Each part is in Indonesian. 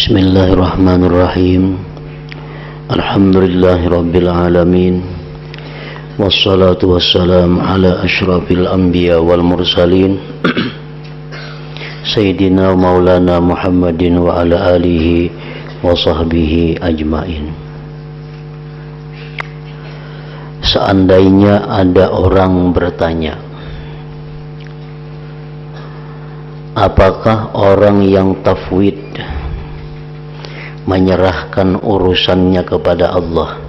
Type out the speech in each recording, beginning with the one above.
Bismillahirrahmanirrahim. Alhamdulillahirabbil alamin. Wassalatu wassalam ala asyrafil anbiya wal mursalin. Sayyidina Maulana Muhammadin wa ala alihi wa sahbihi ajmain. Seandainya ada orang bertanya, apakah orang yang tafwid menyerahkan urusannya kepada Allah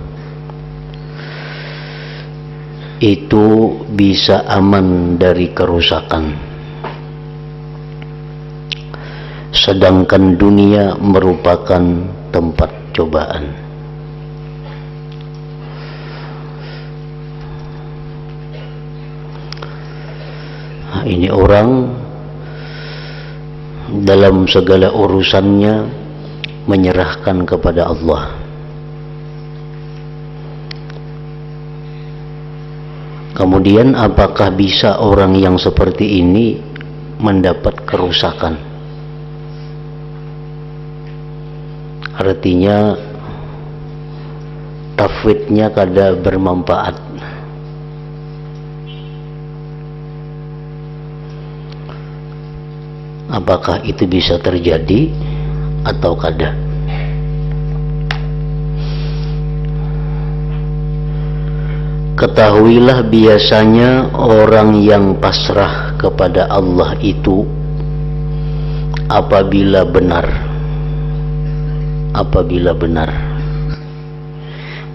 itu bisa aman dari kerusakan, sedangkan dunia merupakan tempat cobaan? Nah, ini orang dalam segala urusannya menyerahkan kepada Allah. Kemudian apakah bisa orang yang seperti ini mendapat kerusakan? Artinya tafwidnya kada bermanfaat. Apakah itu bisa terjadi atau kada? Ketahuilah, biasanya orang yang pasrah kepada Allah itu apabila benar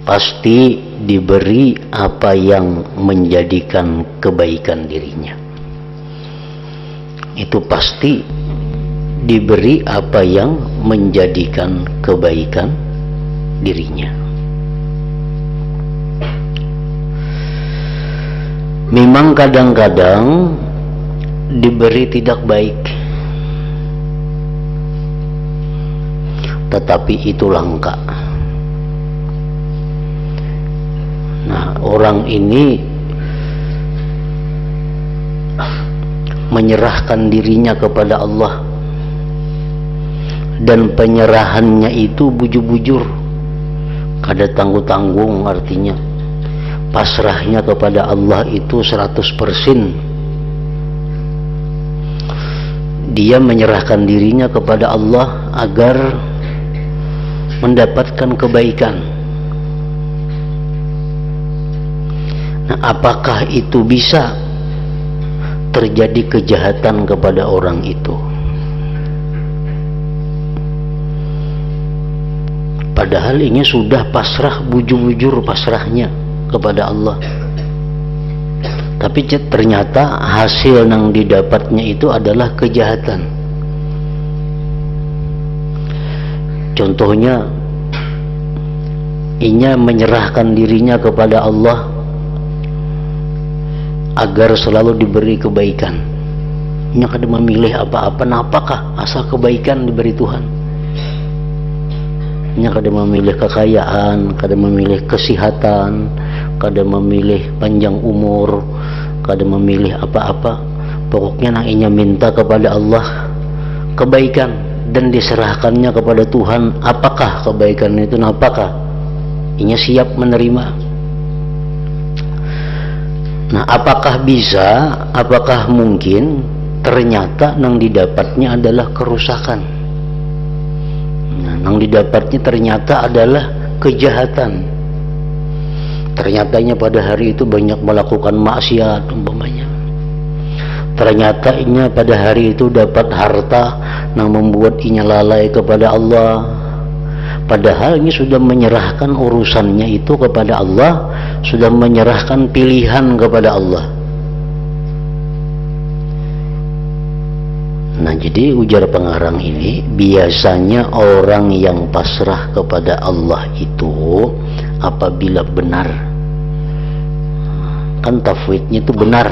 pasti diberi apa yang menjadikan kebaikan dirinya. Itu pasti diberi apa yang menjadikan kebaikan dirinya. Memang kadang-kadang diberi tidak baik, tetapi itu langka. Nah, orang ini menyerahkan dirinya kepada Allah, dan penyerahannya itu bujur-bujur, kada tanggung-tanggung. Artinya pasrahnya kepada Allah itu 100%. Dia menyerahkan dirinya kepada Allah agar mendapatkan kebaikan. Nah, apakah itu bisa terjadi kejahatan kepada orang itu? Padahal ini sudah pasrah, bujur-bujur pasrahnya kepada Allah, tapi ternyata hasil yang didapatnya itu adalah kejahatan. Contohnya, inya menyerahkan dirinya kepada Allah agar selalu diberi kebaikan. Inya kada memilih apa-apa, napakah asal kebaikan diberi Tuhan. Inya kada memilih kekayaan, kada memilih kesehatan, kada memilih panjang umur, kada memilih apa-apa. Pokoknya nang inya minta kepada Allah kebaikan dan diserahkannya kepada Tuhan. Apakah kebaikan itu, apakah inya siap menerima? Nah, apakah bisa, apakah mungkin ternyata nang didapatnya adalah kerusakan? Nah, nang didapatnya ternyata adalah kejahatan. Ternyatanya pada hari itu banyak melakukan maksiat umpamanya. Ternyata inya pada hari itu dapat harta yang membuat inya lalai kepada Allah. Padahal ini sudah menyerahkan urusannya itu kepada Allah, sudah menyerahkan pilihan kepada Allah. Nah, jadi ujar pengarang ini, biasanya orang yang pasrah kepada Allah itu apabila benar, kan tafwidnya itu benar,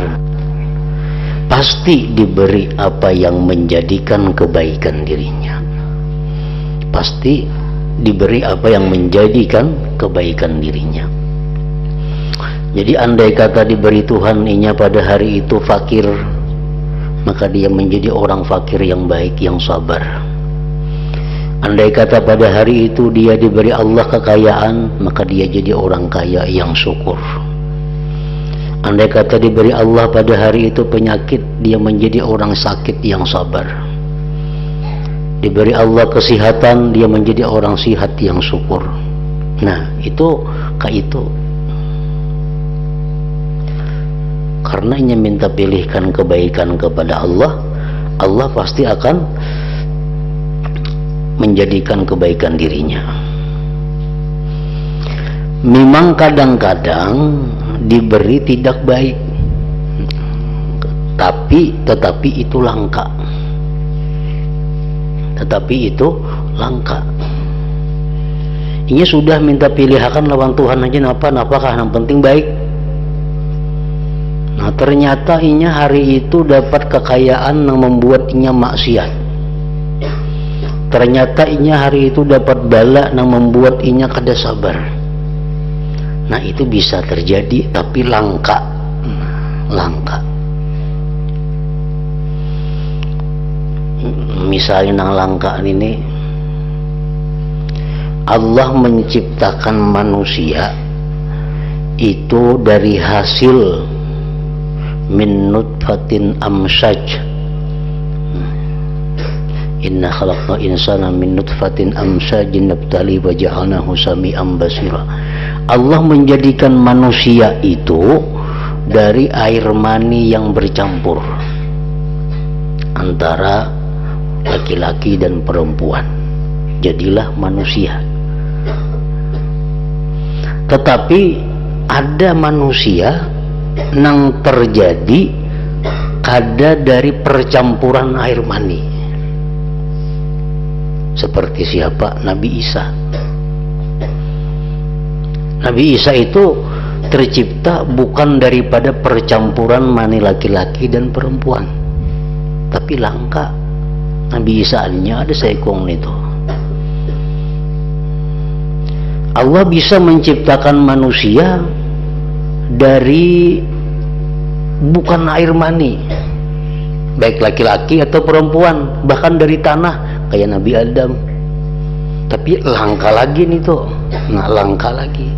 pasti diberi apa yang menjadikan kebaikan dirinya. Pasti diberi apa yang menjadikan kebaikan dirinya. Jadi andai kata diberi Tuhan inya pada hari itu fakir, maka dia menjadi orang fakir yang baik, yang sabar. Andai kata pada hari itu dia diberi Allah kekayaan, maka dia jadi orang kaya yang syukur. Andai kata diberi Allah pada hari itu penyakit, dia menjadi orang sakit yang sabar. Diberi Allah kesehatan, dia menjadi orang sihat yang syukur. Nah, itu karena ia minta pilihkan kebaikan kepada Allah, Allah pasti akan menjadikan kebaikan dirinya. Memang kadang-kadang diberi tidak baik, tetapi itu langka. Ini sudah minta pilihan lawan Tuhan aja napakah yang penting baik. Nah, ternyata inya hari itu dapat kekayaan yang membuat inya maksiat. Ternyata inya hari itu dapat bala yang membuat inya kada sabar. Nah, itu bisa terjadi, tapi langka. Misalnya yang langka ini, Allah menciptakan manusia itu dari hasil min nutfatin amsyaj. Inna khalaqna insana min nutfatin amsyajin nabtali wa ja'alnahu sami'an basira. Allah menjadikan manusia itu dari air mani yang bercampur antara laki-laki dan perempuan. Jadilah manusia. Tetapi ada manusia yang terjadi kada dari percampuran air mani. Seperti siapa? Nabi Isa. Nabi Isa itu tercipta bukan daripada percampuran mani laki-laki dan perempuan, tapi langka. Nabi Isa nya ada seekong itu. Allah bisa menciptakan manusia dari bukan air mani, baik laki-laki atau perempuan, bahkan dari tanah kayak Nabi Adam. Tapi langka lagi nih tuh. Nah, langka lagi.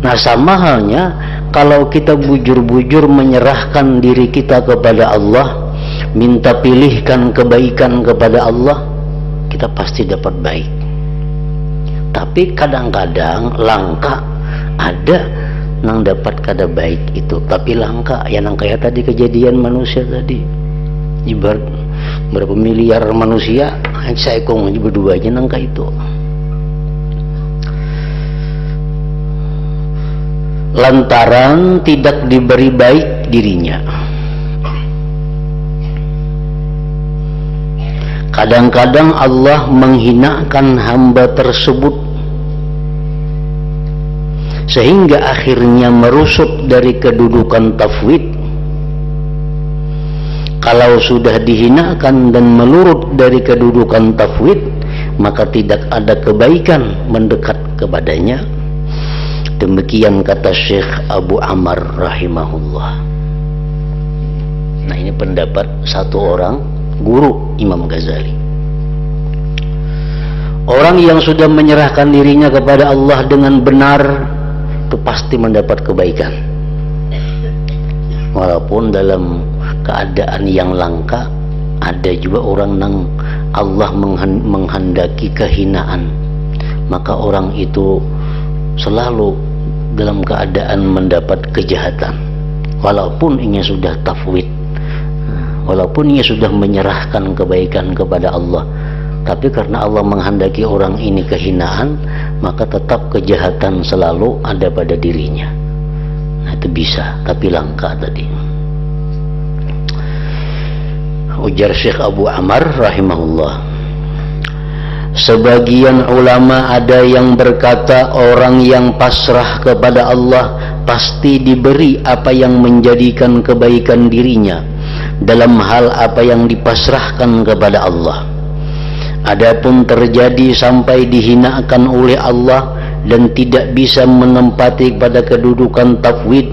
Nah, sama halnya kalau kita bujur-bujur menyerahkan diri kita kepada Allah, minta pilihkan kebaikan kepada Allah, kita pasti dapat baik. Tapi kadang-kadang langka, ada yang dapat kada baik itu, tapi langka. Ya nang kayak tadi kejadian manusia tadi, ibarat berapa miliar manusia, saya kong berdua aja nangka itu. Lantaran tidak diberi baik dirinya. Kadang-kadang Allah menghinakan hamba tersebut sehingga akhirnya merusuk dari kedudukan tafwid. Kalau sudah dihinakan dan melurut dari kedudukan tafwid, maka tidak ada kebaikan mendekat kepadanya. Demikian kata Syekh Abu Ammar rahimahullah. Nah, ini pendapat satu orang guru Imam Ghazali. Orang yang sudah menyerahkan dirinya kepada Allah dengan benar, itu pasti mendapat kebaikan. Walaupun dalam keadaan yang langka, ada juga orang yang Allah menghendaki kehinaan, maka orang itu selalu dalam keadaan mendapat kejahatan, walaupun ia sudah tafwid, walaupun ia sudah menyerahkan kebaikan kepada Allah, tapi karena Allah menghendaki orang ini kehinaan, maka tetap kejahatan selalu ada pada dirinya. Nah, itu bisa, tapi langka tadi. Ujar Syekh Abu Ammar rahimahullah, sebagian ulama ada yang berkata orang yang pasrah kepada Allah pasti diberi apa yang menjadikan kebaikan dirinya dalam hal apa yang dipasrahkan kepada Allah. Adapun terjadi sampai dihinakan oleh Allah dan tidak bisa menempati pada kedudukan tafwid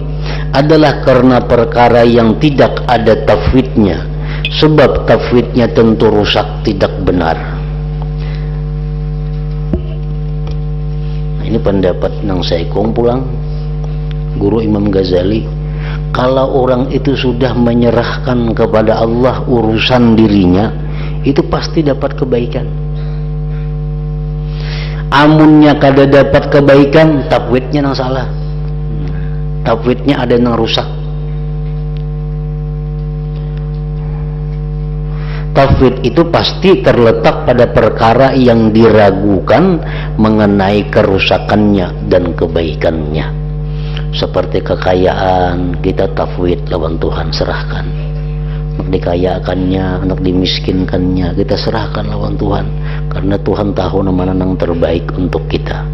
adalah karena perkara yang tidak ada tafwidnya, sebab tafwidnya tentu rusak, tidak benar. ini pendapat yang saya kumpulang guru Imam Ghazali. Kalau orang itu sudah menyerahkan kepada Allah urusan dirinya, itu pasti dapat kebaikan. Amunnya kada dapat kebaikan, tafwidnya nang salah, tafwidnya ada nang rusak. Tafwid itu pasti terletak pada perkara yang diragukan mengenai kerusakannya dan kebaikannya. Seperti kekayaan, kita tafwid lawan Tuhan, serahkan. Nak dikayakannya, nak dimiskinkannya, kita serahkan lawan Tuhan, karena Tuhan tahu mana yang terbaik untuk kita.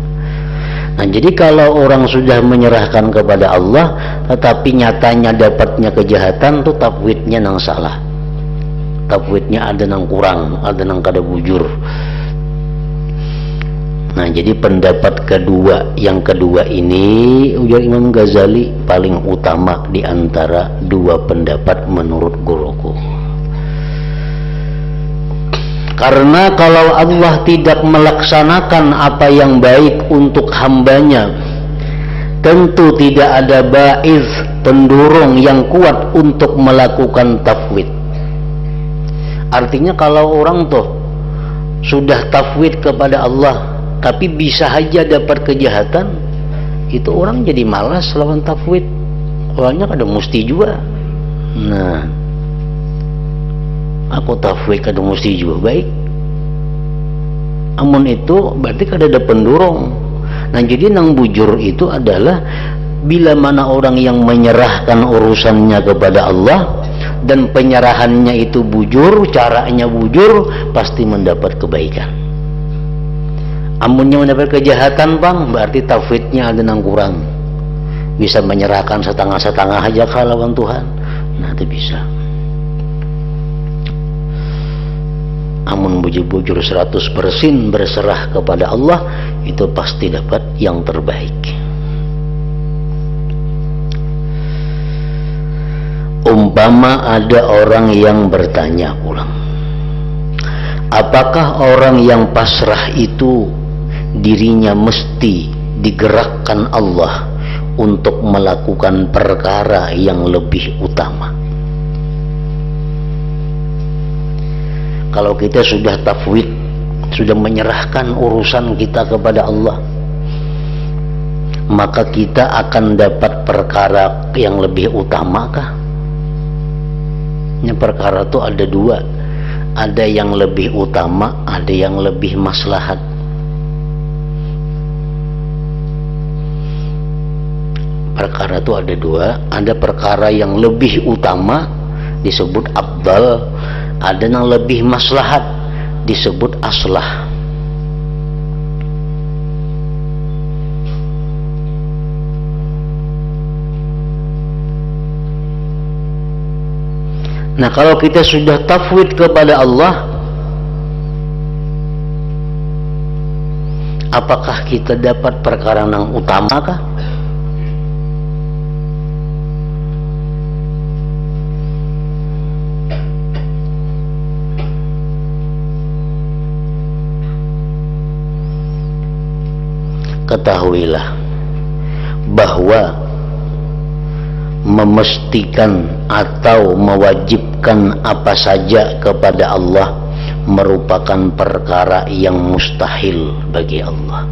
Nah, jadi kalau orang sudah menyerahkan kepada Allah tetapi nyatanya dapatnya kejahatan, tuh tafwidnya nang salah, tafwidnya ada nang kurang, ada nang kada bujur. Nah, jadi pendapat kedua, yang kedua ini ujar Imam Ghazali paling utama di antara dua pendapat menurut guruku. Karena kalau Allah tidak melaksanakan apa yang baik untuk hambanya, tentu tidak ada baiz, pendorong yang kuat untuk melakukan tafwid. Artinya kalau orang tuh sudah tafwid kepada Allah tapi bisa aja dapat kejahatan, itu orang jadi malas lawan tafwid. Orangnya kada mesti juga. Nah, aku tafwid kada mesti juga baik. Amun itu berarti kada ada pendorong. Nah, jadi nang bujur itu adalah bila mana orang yang menyerahkan urusannya kepada Allah dan penyerahannya itu bujur, caranya bujur, pasti mendapat kebaikan. Amunnya mendapat kejahatan bang, berarti tafwidnya ada nang kurang, bisa menyerahkan setengah-setengah aja ke lawan Tuhan. Nah, itu bisa. Amun bujur-bujur 100% berserah kepada Allah, itu pasti dapat yang terbaik. Umpama ada orang yang bertanya pulang, apakah orang yang pasrah itu dirinya mesti digerakkan Allah untuk melakukan perkara yang lebih utama? Kalau kita sudah tafwid, sudah menyerahkan urusan kita kepada Allah, maka kita akan dapat perkara yang lebih utamakah? Ini perkara itu ada dua, ada yang lebih utama, ada yang lebih maslahat. Perkara itu ada dua, ada perkara yang lebih utama disebut afdal, ada yang lebih maslahat disebut aslah. Nah, kalau kita sudah tafwid kepada Allah, apakah kita dapat perkara yang utamakah? Ketahuilah bahwa memestikan atau mewajibkan apa saja kepada Allah merupakan perkara yang mustahil bagi Allah.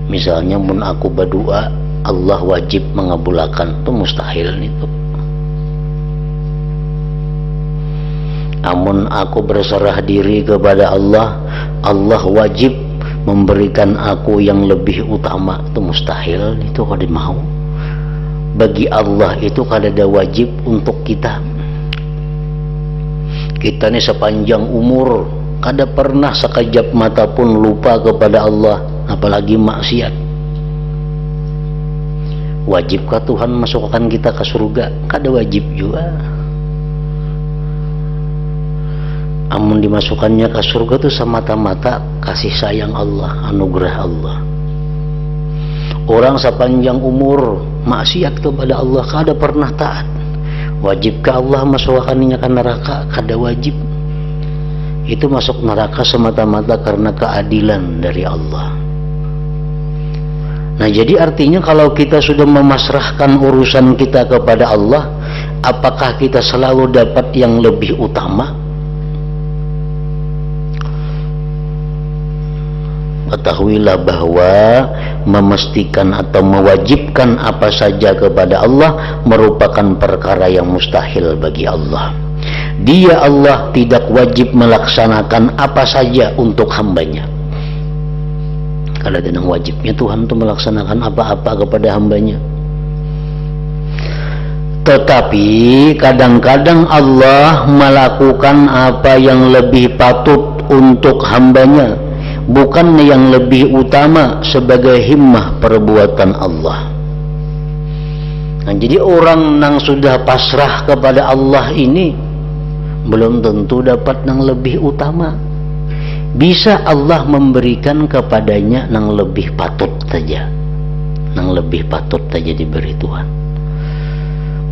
Misalnya mun aku berdoa Allah wajib mengabulkan, itu mustahil itu. Amun aku berserah diri kepada Allah, Allah wajib memberikan aku yang lebih utama, itu mustahil, itu kada mau. Bagi Allah itu kada ada wajib untuk kita. Kita ini sepanjang umur kada pernah sekejap mata pun lupa kepada Allah, apalagi maksiat. Wajibkah Tuhan masukkan kita ke surga? Kada wajib juga. Amun dimasukkannya ke surga itu semata-mata kasih sayang Allah, anugerah Allah. Orang sepanjang umur maksiat kepada Allah, kada pernah taat. Wajibkah Allah masukkannya ke neraka? Kada wajib. itu masuk neraka semata-mata karena keadilan dari Allah. Nah, jadi artinya kalau kita sudah memasrahkan urusan kita kepada Allah, apakah kita selalu dapat yang lebih utama? Ketahuilah bahwa memastikan atau mewajibkan apa saja kepada Allah merupakan perkara yang mustahil bagi Allah. Dia Allah tidak wajib melaksanakan apa saja untuk hambanya. Kalau dengan wajibnya Tuhan itu melaksanakan apa-apa kepada hambanya. Tetapi kadang-kadang Allah melakukan apa yang lebih patut untuk hambanya, bukan yang lebih utama sebagai himmah perbuatan Allah. Nah, jadi orang yang sudah pasrah kepada Allah ini belum tentu dapat yang lebih utama. Bisa Allah memberikan kepadanya yang lebih patut saja, yang lebih patut saja diberi Tuhan.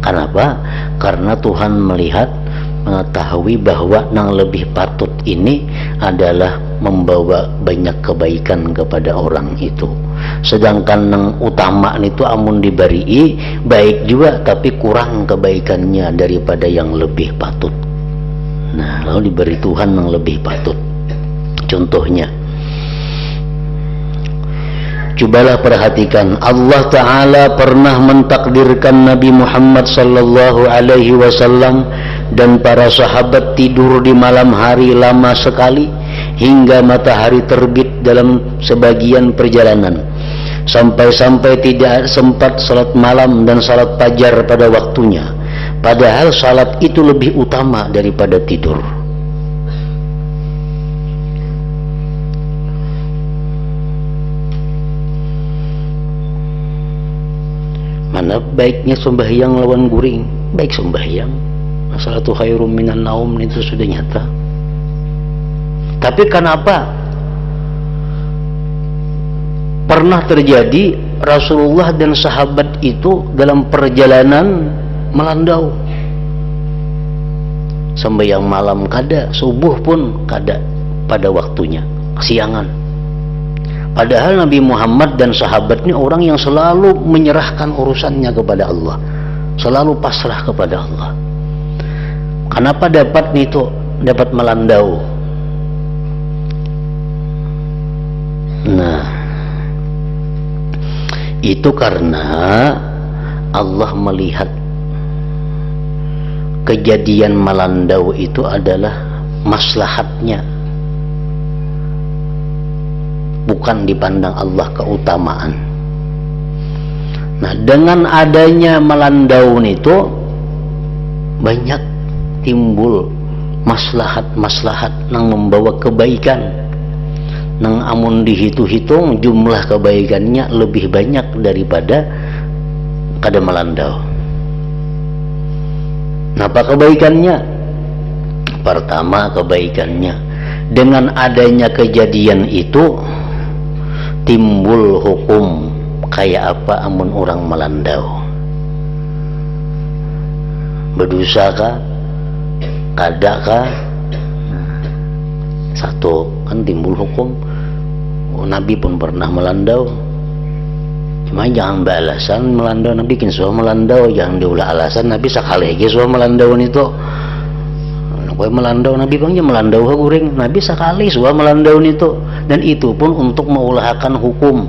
Kenapa? Karena Tuhan melihat, mengetahui bahwa yang lebih patut ini adalah membawa banyak kebaikan kepada orang itu. Sedangkan yang utama itu amun diberi baik juga, tapi kurang kebaikannya daripada yang lebih patut. Nah, lalu diberi Tuhan yang lebih patut. Contohnya, cobalah perhatikan, Allah Ta'ala pernah mentakdirkan Nabi Muhammad sallallahu alaihi wasallam dan para sahabat tidur di malam hari lama sekali hingga matahari terbit dalam sebagian perjalanan, sampai-sampai tidak sempat salat malam dan salat fajar pada waktunya, padahal salat itu lebih utama daripada tidur. Mana baiknya sembahyang lawan guring? Baik sembahyang, salatu khairum minan naum, itu sudah nyata. Tapi kenapa pernah terjadi Rasulullah dan sahabat itu dalam perjalanan melandau, sembahyang malam kada, subuh pun kada pada waktunya, kesiangan. Padahal Nabi Muhammad dan sahabatnya orang yang selalu menyerahkan urusannya kepada Allah, selalu pasrah kepada Allah. Kenapa dapat itu, dapat melandau? Nah, itu karena Allah melihat kejadian melandau itu adalah maslahatnya, bukan dipandang Allah keutamaan. Nah, dengan adanya melandau itu banyak timbul maslahat-maslahat yang membawa kebaikan, nang amun dihitung-hitung jumlah kebaikannya lebih banyak daripada kada melandau. Apa kebaikannya? Pertama, kebaikannya dengan adanya kejadian itu timbul hukum kayak apa amun orang melandau. Berdosa kah? Kada kah? Satu, kan timbul hukum. Nabi pun pernah melandau, cuma jangan beralasan melandau. Nabi kan suah melandau, jangan diulah alasan Nabi sekali aja suah melandau itu. Kau melandau Nabi bangnya melandau guring, Nabi sekali suah melandau itu, dan itu pun untuk mengulahkan hukum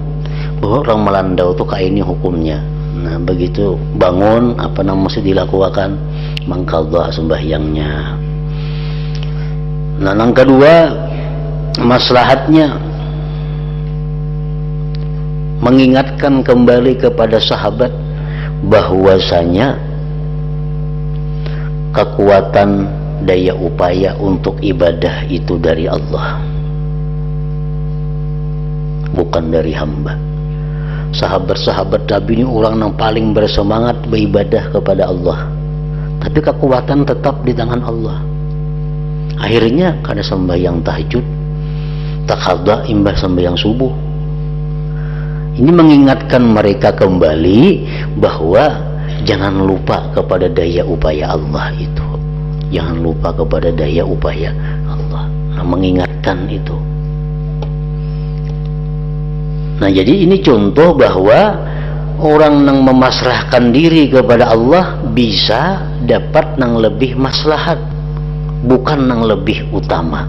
bahwa orang melandau itu kayak ini hukumnya. Nah, begitu bangun apa namanya mesti dilakukan, mengqadha sembahyangnya. Nah, yang kedua, maslahatnya mengingatkan kembali kepada sahabat bahwasanya kekuatan daya upaya untuk ibadah itu dari Allah, bukan dari hamba. Sahabat-sahabat Nabi ini orang yang paling bersemangat beribadah kepada Allah, tapi kekuatan tetap di tangan Allah. Akhirnya kada sembahyang tahajud, tak qadha imbah sembahyang subuh. Ini mengingatkan mereka kembali bahwa jangan lupa kepada daya upaya Allah itu. Jangan lupa kepada daya upaya Allah. mengingatkan itu. Nah, jadi ini contoh bahwa orang yang memasrahkan diri kepada Allah bisa dapat yang lebih maslahat, bukan yang lebih utama.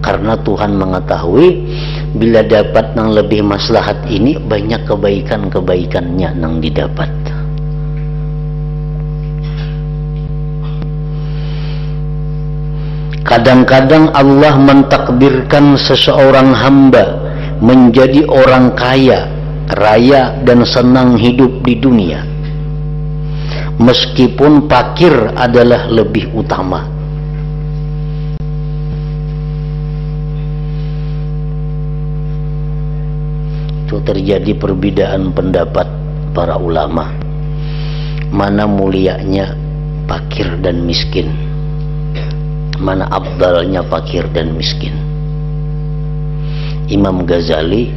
Karena Tuhan mengetahui bila dapat yang lebih maslahat ini banyak kebaikan-kebaikannya yang didapat. Kadang-kadang Allah mentakdirkan seseorang hamba menjadi orang kaya, raya dan senang hidup di dunia, meskipun fakir adalah lebih utama. Itu terjadi perbedaan pendapat para ulama, mana mulianya fakir dan miskin, mana afdalnya fakir dan miskin. Imam Ghazali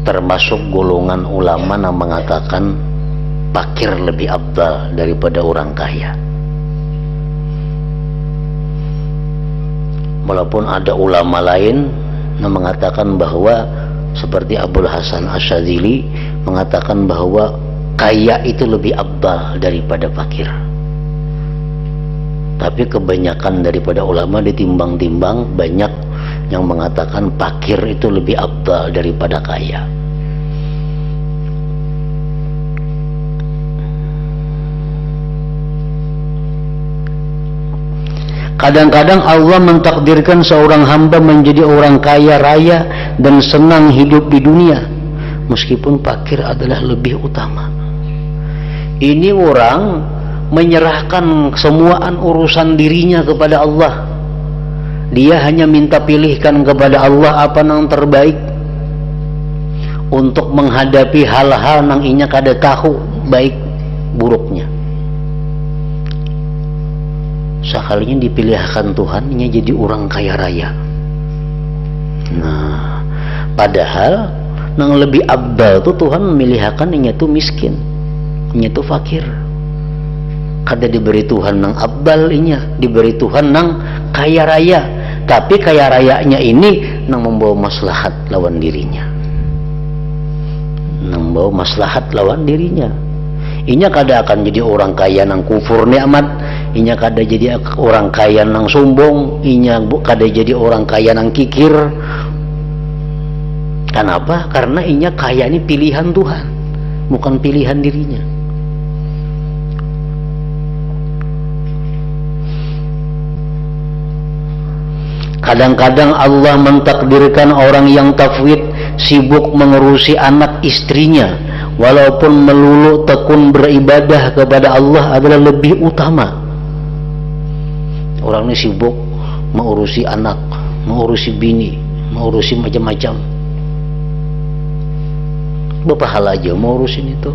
termasuk golongan ulama yang mengatakan fakir lebih afdal daripada orang kaya. Walaupun ada ulama lain yang mengatakan bahwa seperti Abul Hasan Asyadzili mengatakan bahwa kaya itu lebih afdal daripada fakir. Tapi kebanyakan daripada ulama ditimbang-timbang banyak yang mengatakan fakir itu lebih afdal daripada kaya. Kadang-kadang Allah mentakdirkan seorang hamba menjadi orang kaya raya dan senang hidup di dunia, meskipun fakir adalah lebih utama. Ini orang menyerahkan semuaan urusan dirinya kepada Allah. Dia hanya minta pilihkan kepada Allah apa yang terbaik untuk menghadapi hal-hal yang inya kada tahu baik buruknya. Sekalinya dipilihkan Tuhan inya jadi orang kaya raya. Nah, padahal yang lebih abdal tuh Tuhan memilihkan inya tuh miskin, inya tuh fakir. Kada diberi Tuhan yang abdal inya, diberi Tuhan yang kaya raya. Tapi kaya rayanya ini yang membawa maslahat lawan dirinya, yang membawa maslahat lawan dirinya. Inya kada akan jadi orang kaya nang kufur nikmat, inya kada jadi orang kaya nang sombong, inya kada jadi orang kaya nang kikir. Kenapa? Karena inya kaya ini pilihan Tuhan, bukan pilihan dirinya. Kadang-kadang Allah mentakdirkan orang yang tafwid sibuk mengurusi anak istrinya, walaupun melulu tekun beribadah kepada Allah adalah lebih utama. Orang ini sibuk mengurusi anak, mengurusi bini, mengurusi macam-macam. Berpahala aja mengurusin itu.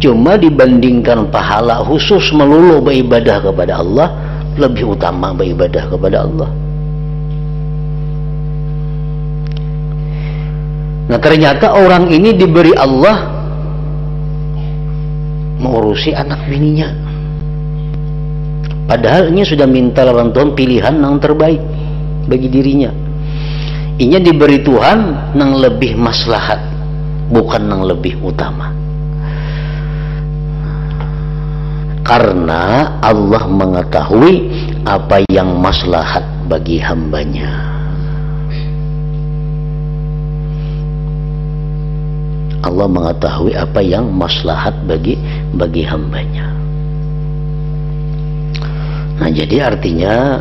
Cuma dibandingkan pahala khusus melulu beribadah kepada Allah, lebih utama beribadah kepada Allah. Nah, ternyata orang ini diberi Allah mengurusi anak bininya, padahal ini sudah minta lawan Tuhan pilihan yang terbaik bagi dirinya. Ini diberi Tuhan yang lebih maslahat, bukan yang lebih utama. Karena Allah mengetahui apa yang maslahat bagi hambanya. Allah mengetahui apa yang maslahat bagi hambanya. Nah, jadi artinya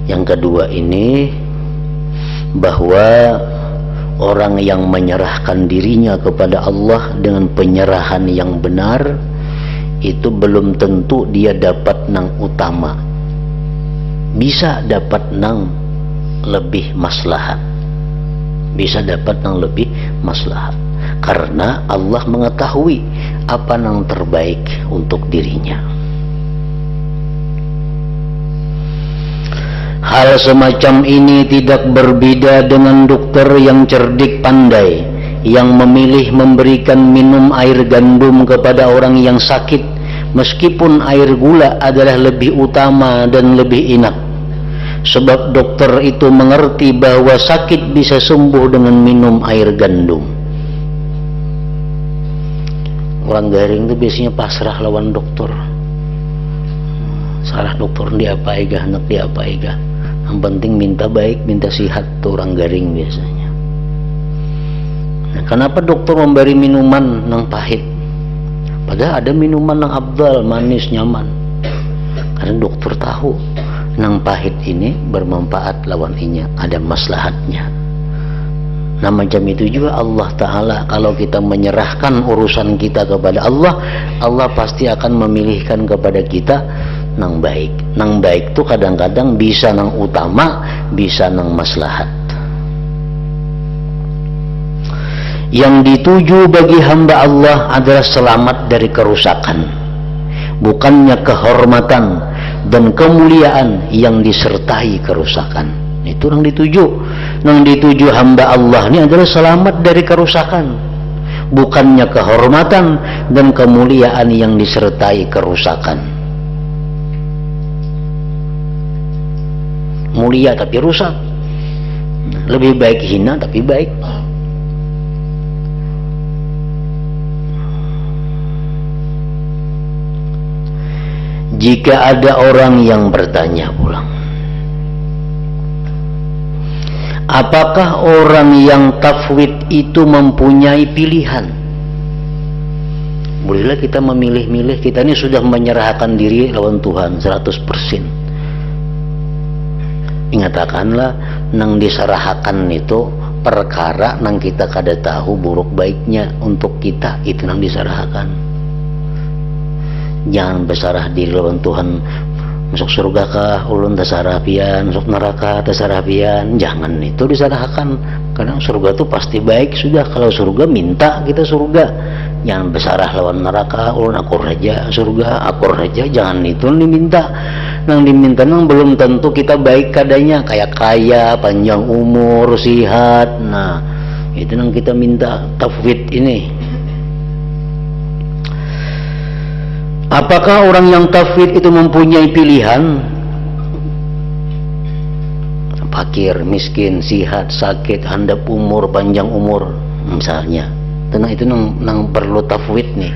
yang kedua ini bahwa orang yang menyerahkan dirinya kepada Allah dengan penyerahan yang benar itu belum tentu dia dapat nang utama, bisa dapat nang lebih maslahat, bisa dapat nang lebih maslahat. Karena Allah mengetahui apa yang terbaik untuk dirinya. Hal semacam ini tidak berbeda dengan dokter yang cerdik pandai, yang memilih memberikan minum air gandum kepada orang yang sakit, meskipun air gula adalah lebih utama dan lebih enak. Sebab dokter itu mengerti bahwa sakit bisa sembuh dengan minum air gandum. Orang garing itu biasanya pasrah lawan dokter. Salah dokter dia apa ega, hendak dia apa ega. Yang penting minta baik, minta sihat tuh orang garing biasanya. Nah, kenapa dokter memberi minuman yang pahit? Padahal ada minuman yang abdal, manis, nyaman. Karena dokter tahu yang pahit ini bermanfaat lawan inya, ada maslahatnya. Nah macam itu juga Allah Ta'ala, kalau kita menyerahkan urusan kita kepada Allah, Allah pasti akan memilihkan kepada kita nang baik. Nang baik itu kadang-kadang bisa nang utama, bisa nang maslahat. Yang dituju bagi hamba Allah adalah selamat dari kerusakan, bukannya kehormatan dan kemuliaan yang disertai kerusakan. Itu yang dituju. Yang dituju hamba Allah ini adalah selamat dari kerusakan, bukannya kehormatan dan kemuliaan yang disertai kerusakan. Mulia tapi rusak, lebih baik hina tapi baik. Jika ada orang yang bertanya pulang, apakah orang yang tafwid itu mempunyai pilihan? Bolehlah kita memilih-milih, kita ini sudah menyerahkan diri lawan Tuhan 100%. Ingatakanlah nang diserahakan itu perkara nang kita kada tahu buruk baiknya untuk kita, itu nang diserahakan. Jangan besarah diri lawan Tuhan, masuk surga kah ulun tasarah pian, masuk neraka tasarah pian. Jangan itu disarahkan, karena surga itu pasti baik sudah. Kalau surga minta kita surga. Jangan besarah lawan neraka, ulun akur aja surga, akur aja. Jangan itu diminta. Nang diminta nang belum tentu kita baik kadanya, kayak kaya, panjang umur, sihat. Nah itu nang kita minta tafwid ini. Apakah orang yang tafwid itu mempunyai pilihan? Fakir, miskin, sihat, sakit, handap umur, panjang umur misalnya. Tenang itu nang perlu tafwid nih.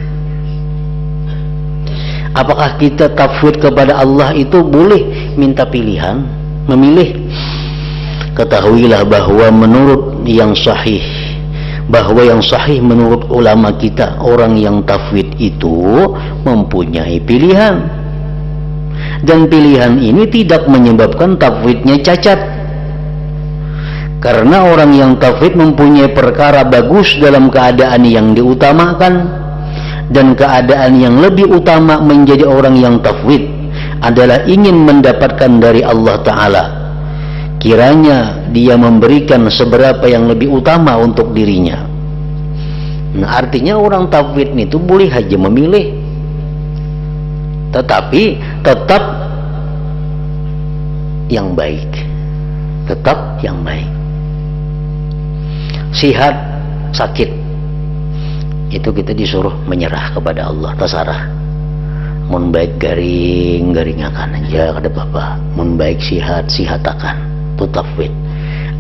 Apakah kita tafwid kepada Allah itu boleh minta pilihan, memilih? Ketahuilah bahwa menurut yang sahih, menurut ulama kita, orang yang tafwid itu mempunyai pilihan, dan pilihan ini tidak menyebabkan tafwidnya cacat, karena orang yang tafwid mempunyai perkara bagus dalam keadaan yang diutamakan, dan keadaan yang lebih utama menjadi orang yang tafwid adalah ingin mendapatkan dari Allah Ta'ala. Kiranya dia memberikan seberapa yang lebih utama untuk dirinya. Nah artinya orang tafwid itu boleh saja memilih, tetapi tetap yang baik, tetap yang baik. Sihat, sakit, itu kita disuruh menyerah kepada Allah, tasarah. Mun baik garing akan aja kada apa-apa, mun baik sihat akan. Itu tafwid.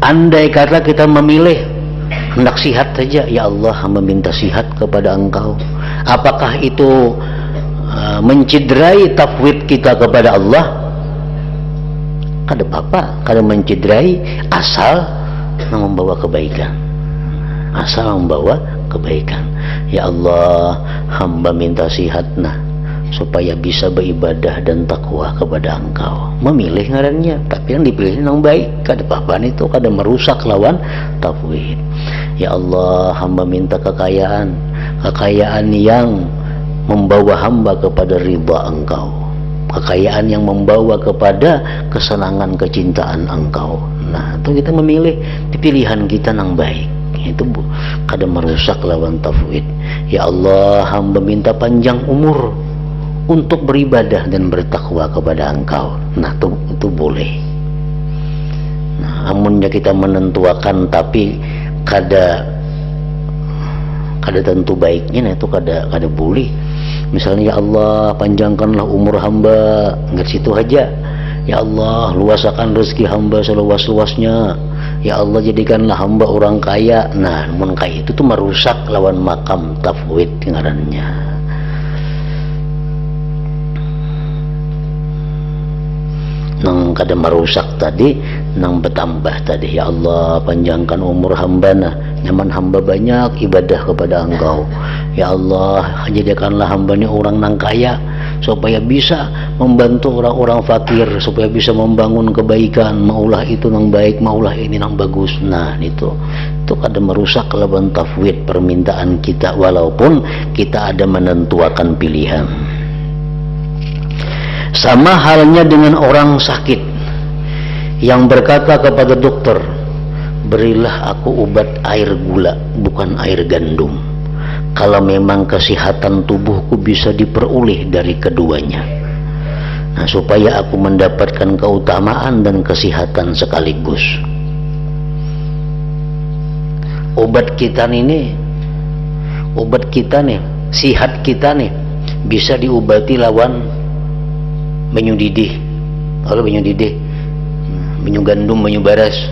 Andai kata kita memilih hendak sihat saja, ya Allah hamba minta sihat kepada Engkau, apakah itu mencederai tafwid kita kepada Allah? Kada apa-apa, kada mencederai, asal membawa kebaikan, asal membawa kebaikan. Ya Allah hamba minta sihat supaya bisa beribadah dan takwa kepada Engkau. Memilih ngarannya, tapi yang dipilih yang baik, kada apa-apa itu kada merusak lawan tafwid. Ya Allah hamba minta kekayaan yang membawa hamba kepada ridha Engkau, kekayaan yang membawa kepada kesenangan kecintaan Engkau. Nah itu kita memilih di pilihan kita yang baik, itu kada merusak lawan tafwid. Ya Allah hamba minta panjang umur untuk beribadah dan bertakwa kepada Engkau. Nah itu boleh. Nah amunnya kita menentuakan tapi kada tentu baiknya, nah itu kada boleh. Misalnya ya Allah panjangkanlah umur hamba, enggak situ aja. Ya Allah, luasakan rezeki hamba seluas-luasnya. Ya Allah, jadikanlah hamba orang kaya. Nah, namun kaya itu tuh merusak lawan makam tafwid ngarannya. Nang kada merusak tadi, nang bertambah tadi. Ya Allah, panjangkan umur hamba nah, nyaman hamba banyak ibadah kepada Engkau. Ya Allah, jadikanlah hamba ini orang nang kaya, supaya bisa membantu orang-orang fakir, supaya bisa membangun kebaikan, maulah itu nang baik, maulah ini nang bagus. Nah, itu kada merusak lawan tafwid permintaan kita, walaupun kita ada menentukan pilihan. Sama halnya dengan orang sakit yang berkata kepada dokter, berilah aku obat air gula, bukan air gandum, kalau memang kesehatan tubuhku bisa diperoleh dari keduanya. Nah, supaya aku mendapatkan keutamaan dan kesehatan sekaligus. Obat kita nih, sihat kita nih bisa diobati lawan banyu didih. Kalau banyu didih, banyu gandum, banyu baras,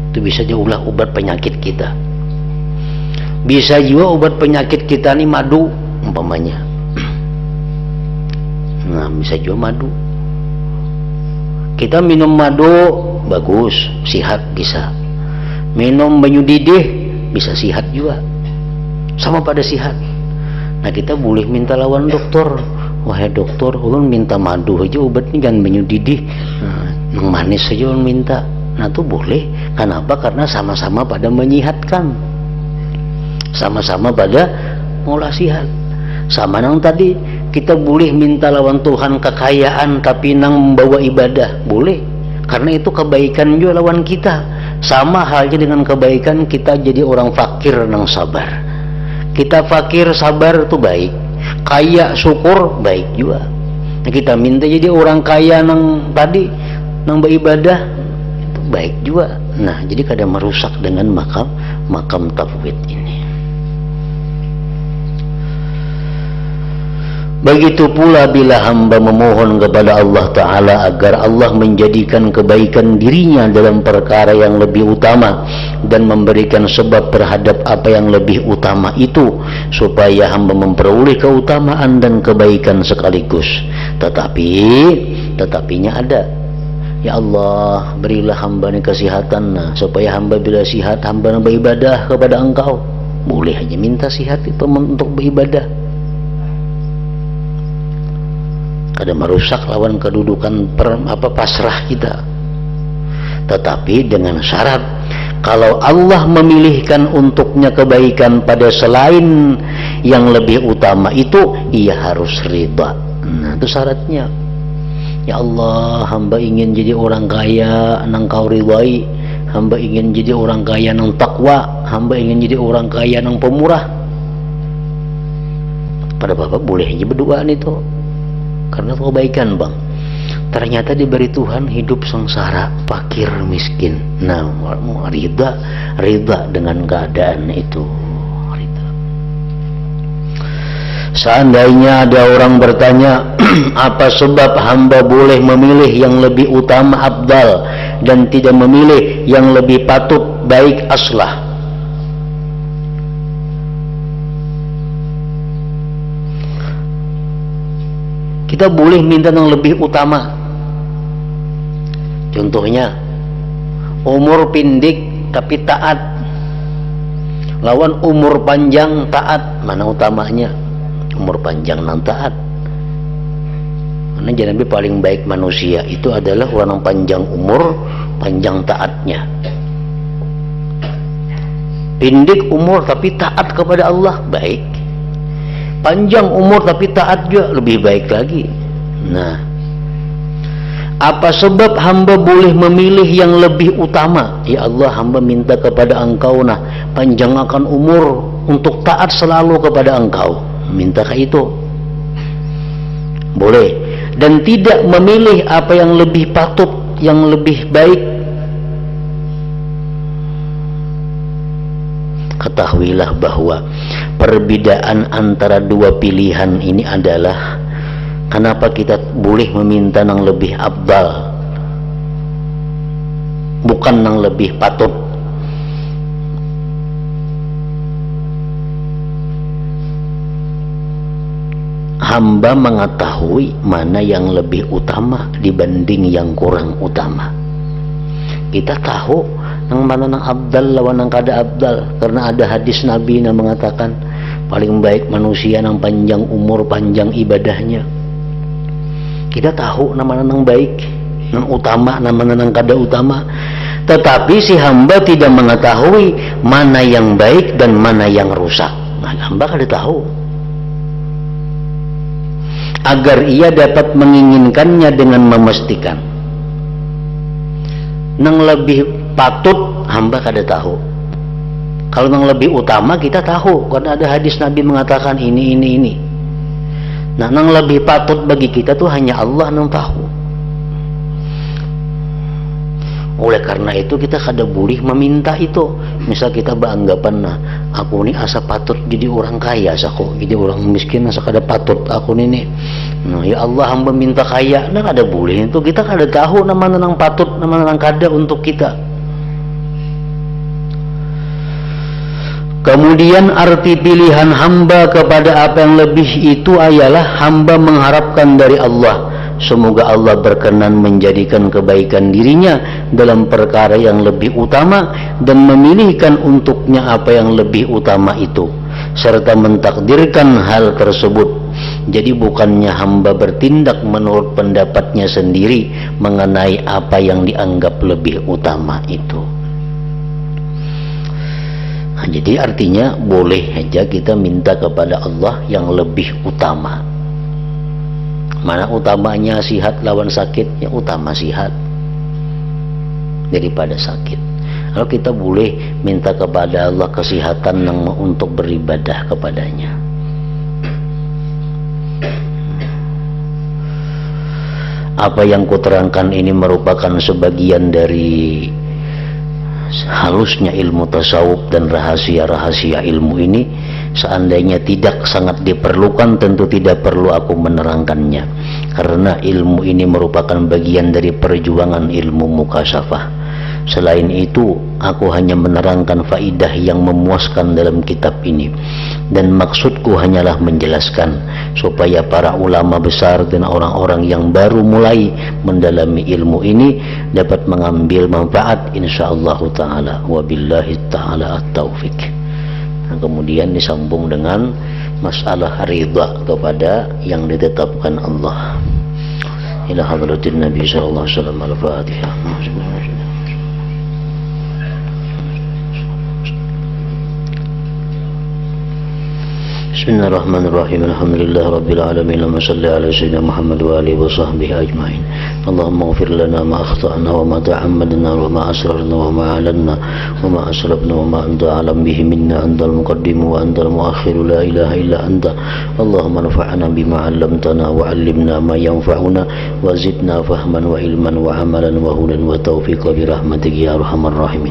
itu bisa diulah obat penyakit kita. Bisa juga obat penyakit kita nih madu umpamanya. Nah, bisa juga madu. Kita minum madu bagus, sihat bisa. Minum banyu didih bisa sihat juga, sama pada sihat. Nah, kita boleh minta lawan dokter, wahai dokter, ulun minta madu aja obatnya, jangan banyu didih. Nah, manis saja ulun minta. Nah, itu boleh. Kenapa? Karena sama-sama pada menyihatkan, sama-sama pada ngolah sihat. Sama nang tadi, kita boleh minta lawan Tuhan kekayaan tapi nang membawa ibadah, boleh. Karena itu kebaikan juga lawan kita. Sama halnya dengan kebaikan kita jadi orang fakir nang sabar. Kita fakir sabar itu baik, kaya syukur baik juga. Nah, kita minta jadi orang kaya nang tadi nang beribadah itu baik juga. Nah, jadi kada merusak dengan makam tafwid ini. Begitu pula bila hamba memohon kepada Allah Ta'ala agar Allah menjadikan kebaikan dirinya dalam perkara yang lebih utama dan memberikan sebab terhadap apa yang lebih utama itu, supaya hamba memperoleh keutamaan dan kebaikan sekaligus. Tetapinya ada. Ya Allah, berilah hamba ini kesehatan, nah, supaya hamba bila sihat hamba beribadah kepada Engkau. Boleh aja minta sihat itu untuk beribadah. Kada merusak lawan kedudukan pasrah kita. Tetapi dengan syarat, kalau Allah memilihkan untuknya kebaikan pada selain yang lebih utama itu, ia harus ridha. Nah, itu syaratnya. Ya Allah, hamba ingin jadi orang kaya nang Kau ridhai, hamba ingin jadi orang kaya nang takwa, hamba ingin jadi orang kaya nang pemurah. Pada Bapak boleh aja berdoa itu, karena kebaikan bang. Ternyata diberi Tuhan hidup sengsara, fakir, miskin. Nah, mau ridha dengan keadaan itu. Ridha. Seandainya ada orang bertanya, apa sebab hamba boleh memilih yang lebih utama afdal dan tidak memilih yang lebih patut baik aslah? Kita boleh minta yang lebih utama. Contohnya, umur pindik tapi taat lawan umur panjang taat, mana utamanya? Umur panjang dan taat. Karena jadi paling baik manusia itu adalah orang panjang umur, panjang taatnya. Pindik umur tapi taat kepada Allah, baik. Panjang umur tapi taat juga lebih baik lagi. Nah, apa sebab hamba boleh memilih yang lebih utama? Ya Allah, hamba minta kepada Engkau, nah, panjangkan umur untuk taat selalu kepada Engkau. Minta ke itu boleh. Dan tidak memilih apa yang lebih patut, yang lebih baik. Ketahuilah bahwa perbedaan antara dua pilihan ini adalah Kenapa kita boleh meminta yang lebih abdal, bukan yang lebih patut? Hamba mengetahui mana yang lebih utama dibanding yang kurang utama. Kita tahu yang mana yang abdal lawan yang kada abdal, karena ada hadis Nabi yang mengatakan paling baik manusia yang panjang umur, panjang ibadahnya. Kita tahu nama yang baik, yang utama, nama yang kada utama. Tetapi si hamba tidak mengetahui mana yang baik dan mana yang rusak. Nah, hamba kada tahu. Agar ia dapat menginginkannya dengan memastikan. Yang lebih patut hamba kada tahu. Kalau yang lebih utama kita tahu, karena ada hadis Nabi mengatakan ini. Nah, yang lebih patut bagi kita tuh hanya Allah yang tahu. Oleh karena itu kita kada boleh meminta itu. Misal kita beranggapan, nah aku ini asa patut jadi orang kaya, aku jadi orang miskin asa kada patut aku ini. Nah ya Allah, hamba minta kaya, nah kada boleh itu. Kita kada tahu nama nang patut, nama nang kada untuk kita. Kemudian arti pilihan hamba kepada apa yang lebih itu ialah hamba mengharapkan dari Allah, semoga Allah berkenan menjadikan kebaikan dirinya dalam perkara yang lebih utama dan memilihkan untuknya apa yang lebih utama itu, serta mentakdirkan hal tersebut. Jadi bukannya hamba bertindak menurut pendapatnya sendiri mengenai apa yang dianggap lebih utama itu. Nah, jadi artinya boleh aja kita minta kepada Allah yang lebih utama. Mana utamanya sihat lawan sakit? Ya utama sihat daripada sakit. Kalau kita boleh minta kepada Allah kesehatan yang untuk beribadah kepadanya. Apa yang kuterangkan ini merupakan sebagian dari halusnya ilmu tasawuf dan rahasia-rahasia ilmu ini. Seandainya tidak sangat diperlukan, tentu tidak perlu aku menerangkannya, karena ilmu ini merupakan bagian dari perjuangan ilmu mukasyafah. Selain itu, aku hanya menerangkan faidah yang memuaskan dalam kitab ini, dan maksudku hanyalah menjelaskan supaya para ulama besar dan orang-orang yang baru mulai mendalami ilmu ini dapat mengambil manfaat insyaallah taala. Wabillahi taala at-taufik. Nah, kemudian disambung dengan masalah ridha kepada yang ditetapkan Allah. Ila hadratin Nabi sallallahu alaihi wasallam. Al-Fatihah. Bismillahirrahmanirrahim. Alhamdulillah rabbil alamin. Allahumma salli ala sayyidina Muhammad wa alihi wa sahbihi ajma'in. Allahumma ighfir lana ma akhta'na wa ma ta'ammadna wa ma asrarna wa ma a'lanna wa ma asrafna wa ma anta a'lam bihi minna, antal muqaddim wa antal muakhir, la ilaha illa anta. Allahumma anfa'na bima 'allamtana wa 'allimna ma yanfa'una wa zidna fahman wa ilman wa amalan wa hudan wa tawfiqa bi rahmatika ya arhamar rahimin.